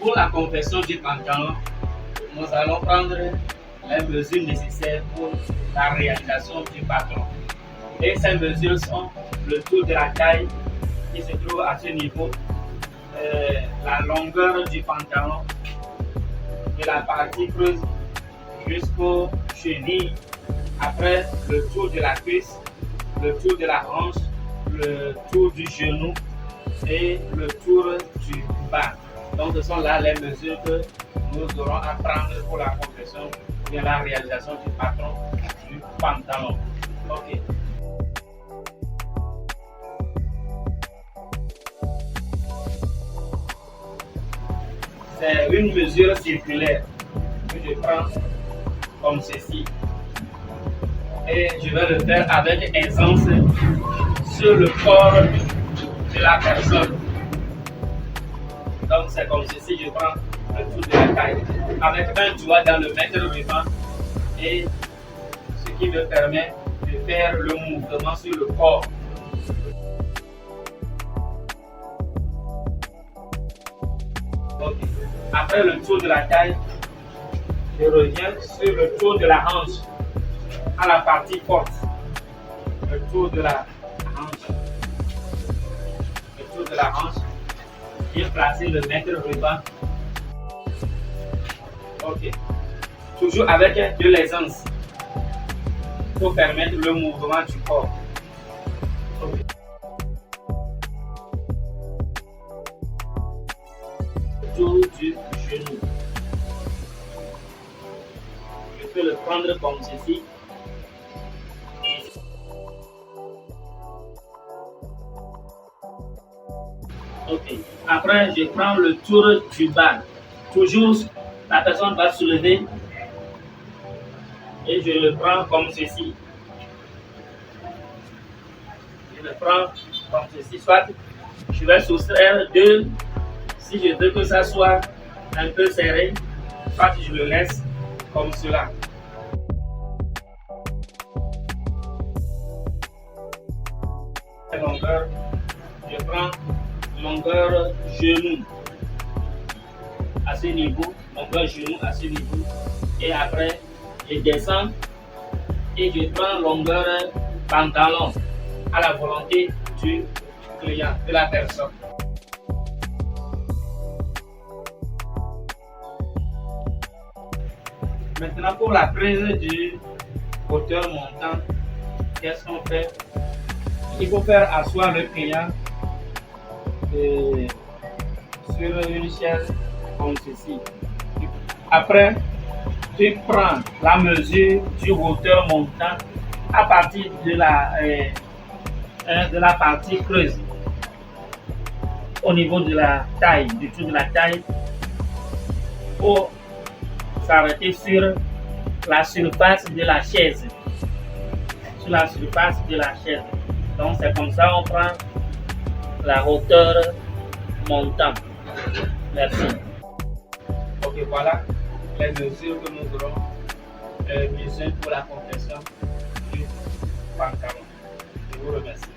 Pour la confection du pantalon, nous allons prendre les mesures nécessaires pour la réalisation du patron. Et ces mesures sont le tour de la taille qui se trouve à ce niveau, la longueur du pantalon, de la partie creuse jusqu'aux chevilles, après le tour de la cuisse, le tour de la hanche, le tour du genou et le tour du bas. Donc ce sont là les mesures que nous aurons à prendre pour la confection et la réalisation du patron du pantalon. Ok. C'est une mesure circulaire que je prends comme ceci. Et je vais le faire avec aisance sur le corps de la personne. Donc c'est comme ceci, je prends le tour de la taille avec un doigt dans le mètre ruban et ce qui me permet de faire le mouvement sur le corps. Okay. Après le tour de la taille, je reviens sur le tour de la hanche à la partie forte. Le tour de la hanche. Le tour de la hanche. J'ai placé le mètre ruban. Ok. Toujours avec de l'aisance pour permettre le mouvement du corps. Okay. Tour du genou. Je peux le prendre comme ceci. Ok. Après, je prends le tour du bas. Toujours, la personne va soulever et je le prends comme ceci. Je le prends comme ceci. Soit je vais soustraire deux, si je veux que ça soit un peu serré, soit je le laisse comme cela. Longueur, je prends longueur genou à ce niveau, longueur genou à ce niveau, et après je descends et je prends longueur pantalon à la volonté du client, de la personne. Maintenant pour la prise du hauteur montant, qu'est-ce qu'on fait? Il faut faire asseoir le client sur une chaise comme ceci. Après, tu prends la mesure du hauteur montant à partir de la partie creuse au niveau de la taille, du tout de la taille, pour s'arrêter sur la surface de la chaise. Sur la surface de la chaise. Donc c'est comme ça on prend la hauteur montant. Merci. Ok, voilà les mesures que nous aurons besoin pour la confection du pantalon. Je vous remercie.